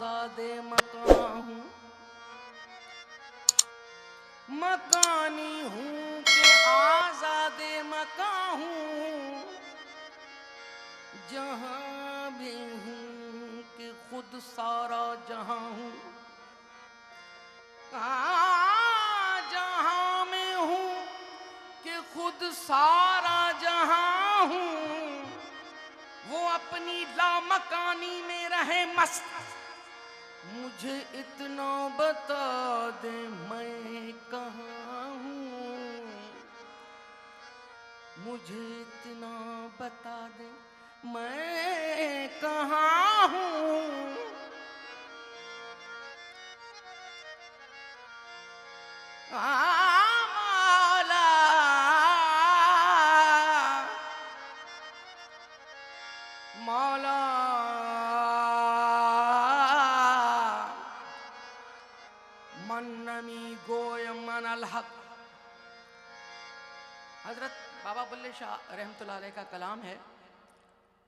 आजादे मकान हूँ, मकानी हूँ कि आजादे मकान हूँ, जहाँ भी हूँ कि खुद सारा जहाँ हूँ। जहाँ में हूँ कि खुद सारा जहाँ हूँ, वो अपनी लामकानी में रहे मस्त। मुझे इतना बता दे मैं कहाँ हूँ, मुझे इतना बता दे मैं कहाँ हूँ। मौला मौला मन्नमी गोयम मनल हक। हजरत बाबा बुल्ले शाह रहमतुल्लाह अलैह का कलाम है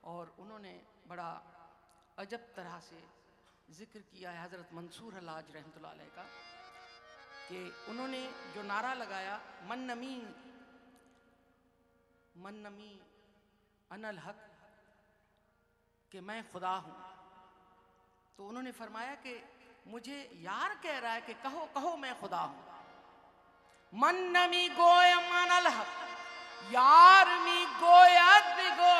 और उन्होंने बड़ा अजब तरह से जिक्र किया है हजरत मंसूर हल्लाज रहमतुल्लाह अलैह का, कि उन्होंने जो नारा लगाया मन्नमी मन्नमी अनल हक, कि मैं खुदा हूँ, तो उन्होंने फरमाया कि मुझे यार कह रहा है कि कहो कहो मैं खुदा हूँ। मन्नमी गोयम अनल हक, यार मी गोयत गो,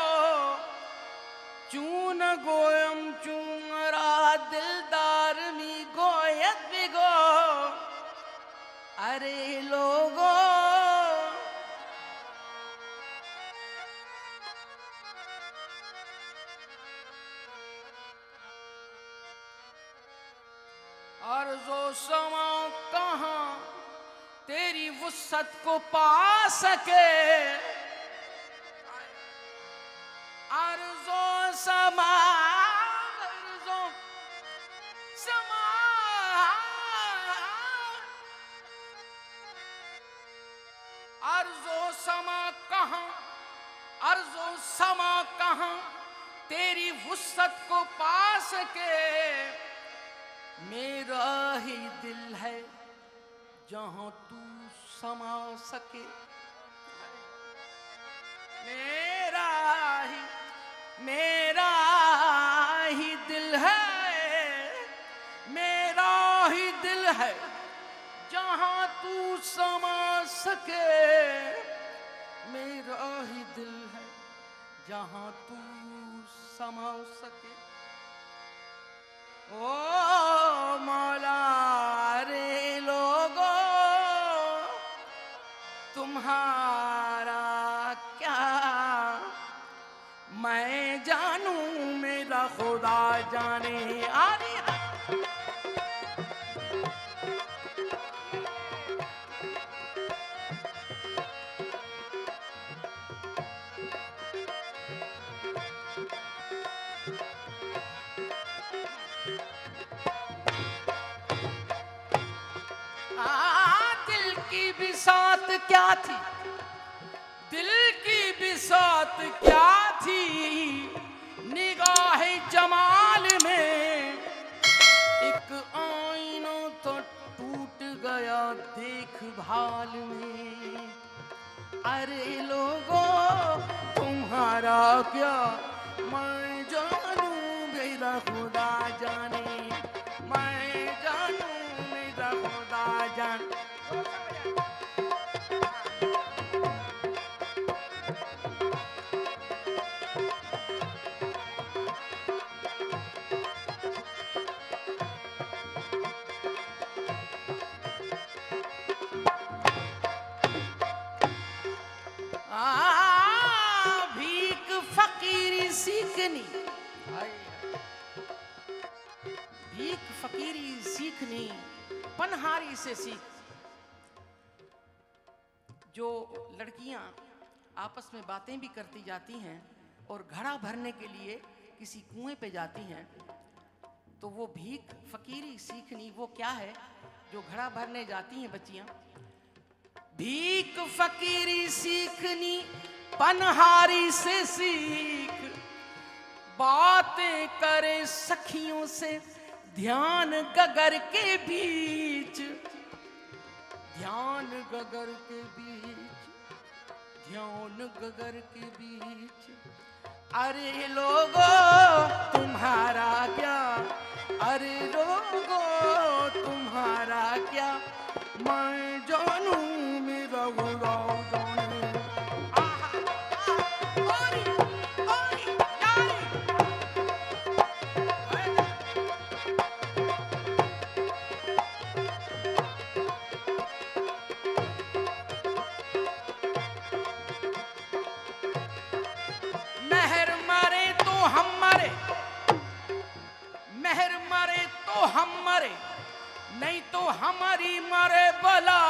चून गोयम चूमरा दिलदार मी गोयत गो। अरे लोगो अर्ज़ो समा कहाँ तेरी वुसअत को पा सके, अर्ज़ो समा अर्ज़ो समा अर्ज़ो समा कहाँ अर्ज़ो समा कहाँ तेरी वुसअत को पा सके। मेरा ही दिल है जहाँ तू समा सके, मेरा ही दिल है, मेरा ही दिल है जहाँ तू समा सके, मेरा ही दिल है जहाँ तू समा सके। ओ मौला रे लोगो तुम्हारा क्या मैं जानूं, मेरा खुदा जाने। आरी दिल की बिसात क्या थी, दिल की बिसात क्या थी, निगाहे जमाल में एक आईना तो टूट गया देखभाल में। अरे लोगों तुम्हारा क्या मैं जानूं, मेरा खुदा जाने, मैं जानूं मेरा खुदा जान। भीख फकीरी सीखनी, भीख फकीरी सीखनी पनहारी से सीख। जो लड़कियां आपस में बातें भी करती जाती हैं और घड़ा भरने के लिए किसी कुएं पे जाती हैं, तो वो भीख फकीरी सीखनी वो क्या है जो घड़ा भरने जाती हैं बच्चियां। भीख फकीरी सीखनी पनहारी से सीख, बातें करे सखियों से ध्यान गगर के बीच, ध्यान गगर के बीच, ध्यान गगर के बीच। अरे लोगो तुम्हारा क्या, अरे लोगो तुम्हारा क्या, मैं जानू मेरा गुरु जाने। मेहर मारे तो हम मरे, मेहर मारे तो हम मरे, नहीं तो हमारी मरे बला।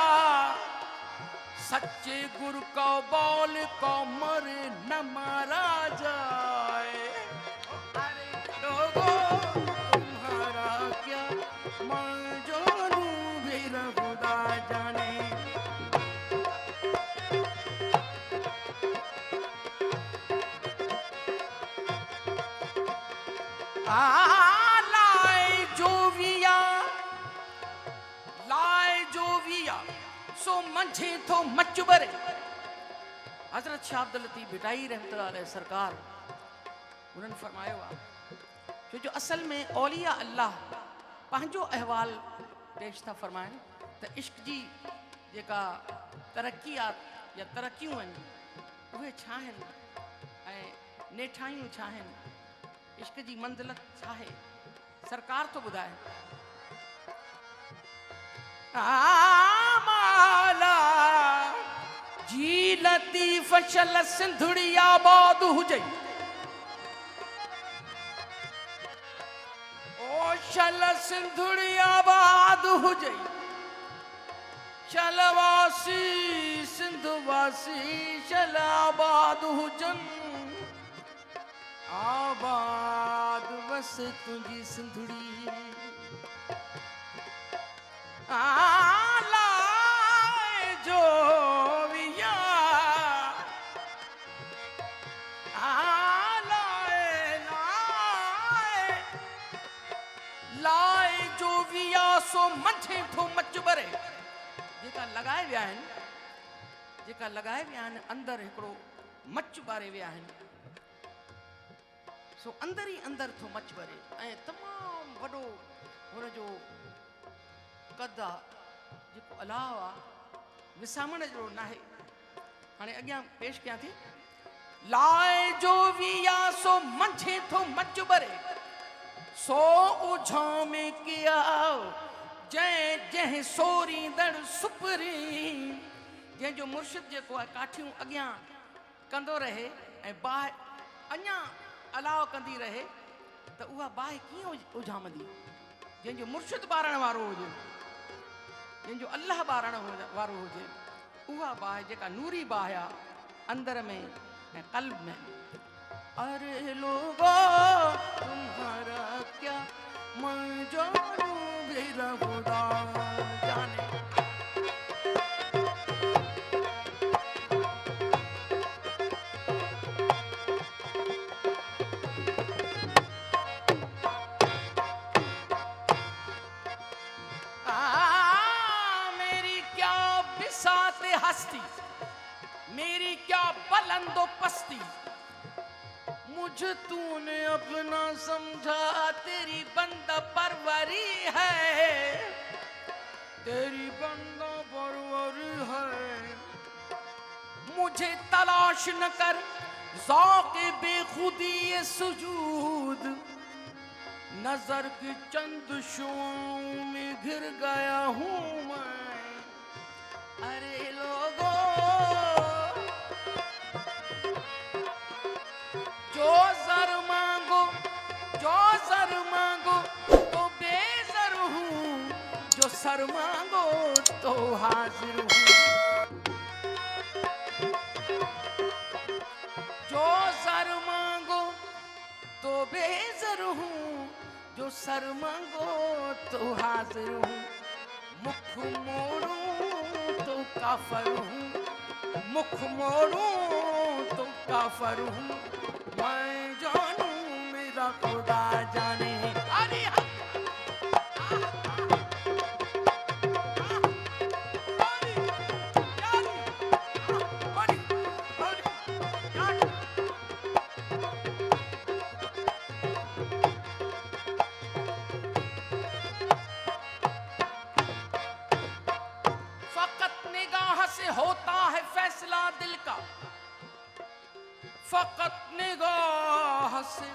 सच्चे गुरु को बोल को मरे न मारा जाए। अरे लोगों तुम्हारा क्या, मैं जानू मेरा खुदा जाने। लाए जोविया सो मंझे थो मचबरे। हजरत शाह अब्दुल लतीफ भिटाई रहमतुल्लाह अलैह सरकार उन्हनि फरमायो आहे जो असल में औलिया अल्लाह पंहिंजो अहवाल पेश था फरमाइनि त इश्क जी जेका तरक़ियात या तरक़ियूं आहिनि उहे छा आहिनि ऐं नेठायूं छा आहिनि, इश्क जी मंज़िलत छा आहे, सरकार तो ॿुधाए। माला जी लतीफ़ शल सिंधुड़ी आबाद हुजई, ओ शल सिंधुड़ी आबाद हुजई, शलवासी सिंधवासी शल आबाद हुजन। आबाद बस तुझी सिंधुड़ी। लाए जोविया, लाए जोविया सो मथे थो मचबरे। जेका लगाए विया आहिनि, जेका लगाए विया आहिनि अंदर हिकिड़ो मच ॿारे विया आहिनि, सो अंदर ही अंदर थो मच भरे ऐं तमामु वॾो हुनजो कद आहे जेको अलाह आहे विसामण जहिड़ो नाहे। हाणे अॻियां पेश कयां थी। लाए जो विया सो मंझे थो मच भरे, सो उझा में किया जंहिं जंहिं सोरी दड़ सुपरी। जंहिंजो मुर्शिद जेको आहे काठियूं अॻियां कंदो रहे ऐं बाहि अञा अलाव कंदी रहे त उहा बाहि कीअं उझामंदी। जंहिंजो मुर्शिद ॿारण वारो हुजे, जंहिंजो अल्लाह ॿारण वारो हुजे, उहा बाहि जेका नूरी बाहि आहे अंदर में ऐं क़ल्ब में। अरे लोगो तुम्हारा क्या, मैं जानू मेरा खुदा जाने। हस्ती मेरी क्या बुलंदो पस्ती, मुझ तूने अपना समझा, तेरी बंदा परवरी है, तेरी बंदा परवरी है। मुझे तलाश न कर ज़ौक़ बेखुदी ये सुजूद, नजर की चंद शुआओं में घिर गया हूँ मैं। अरे लोगों जो सर मांगो तो बेसर हूँ, जो सर मांगो तो हाजिर हूँ। जो सर मांगो तो बेसर हूँ, जो सर मांगो तो हाजिर हूँ। मुख मोड़ूं तो काफर हूँ, मुख मोड़ूं तो काफर हूँ। मैं जानू मेरा खुदा जाने। अरे निगाह से होता है फैसला दिल का, फकत निगाह से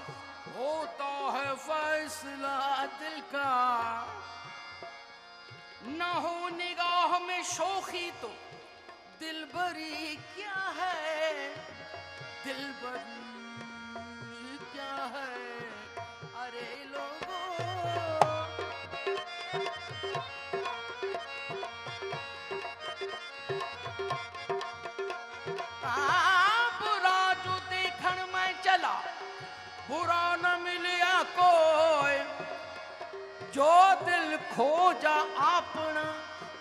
होता है फैसला दिल का। ना हो निगाह में शोखी तो दिलबरी क्या है, दिलबरी क्या है। अरे लोगों बुरा जो देखण मैं चला, बुरा न मिलिया कोई, जो दिल खोजा अपना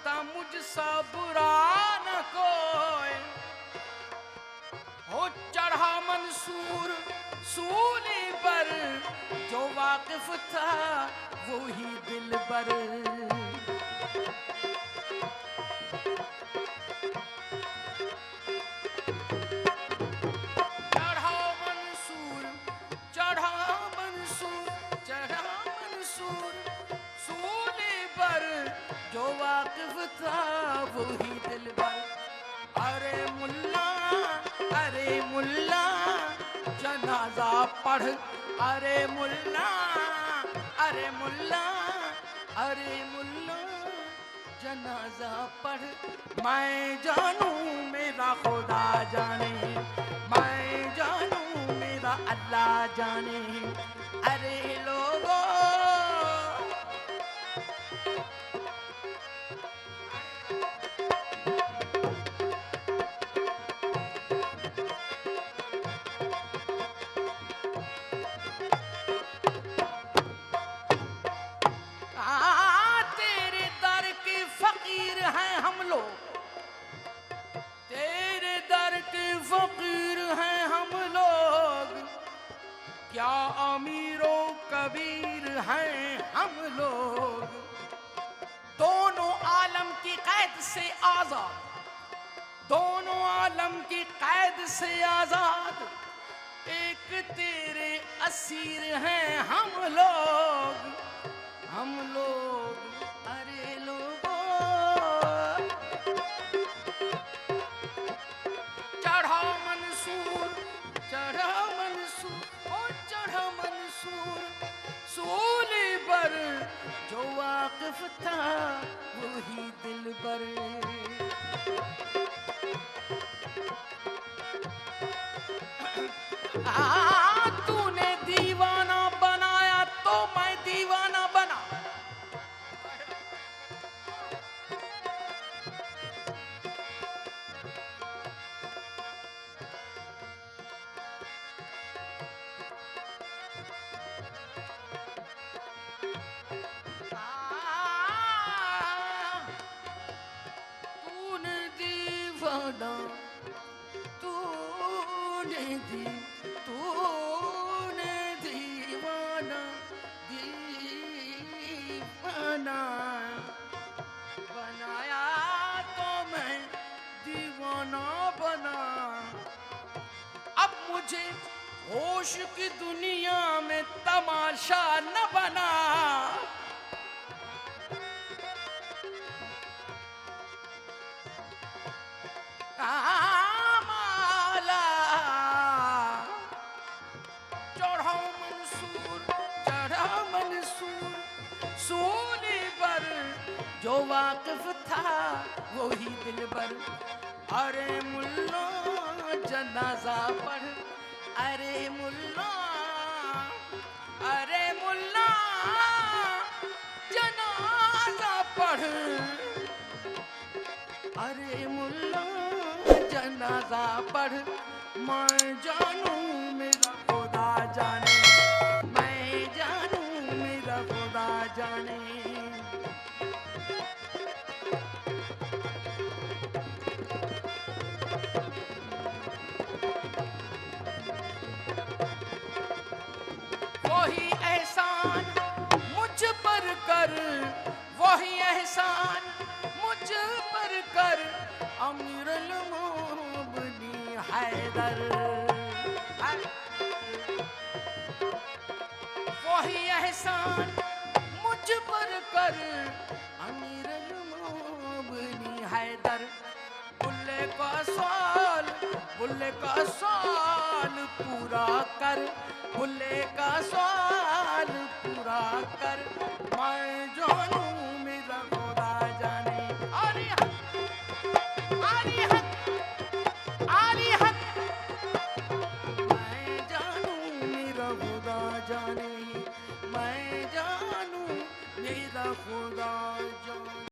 ता मुझसा बुरा न कोई। हो चढ़ा मंसूर सूली पर, जो वाकिफ था वो ही दिलबर। जो वाकिफ था वही दिलबर। अरे मुल्ला जनाजा पढ़, अरे मुल्ला अरे मुल्ला अरे मुल्ला जनाजा पढ़। मैं जानू मेरा खुदा जाने, मैं जानू मेरा अल्लाह जाने। अरे लोगों फकीर हैं हम लोग, क्या अमीरों कबीर हैं हम लोग। दोनों आलम की कैद से आजाद, दोनों आलम की कैद से आजाद, एक तेरे असीर हैं हम लोग, हम लोग। अरे लोगों चढ़ा मंसूर, ओ चढ़ा मंसूर सूली पर, जो वाकिफ था वही दिलबर। तूने दीवाना बनाया तो मैं दीवाना बना। तूने दीवाना दीवाना बनाया तो मैं दीवाना बना। अब मुझे होश की दुनिया में तमाशा न बना। जो वाकिफ था वही दिलबर। अरे मुल्ला जनाजा पढ़, अरे मुल्ला जनाजा पढ़। अरे मुल्ला जनाजा पढ़। मैं जानू मेरा खुदा जाने, मैं जानू मेरा खुदा जाने। वही एहसान मुझ पर कर, वही एहसान मुझ पर कर, अमीरुल मोमिनीन हैदर। वही एहसान मुझ पर कर, अमीरुल मोमिनीन हैदर। का साल, बुल्ले का साल पूरा कर, बुल्ले का साल पूरा कर। मैं जानू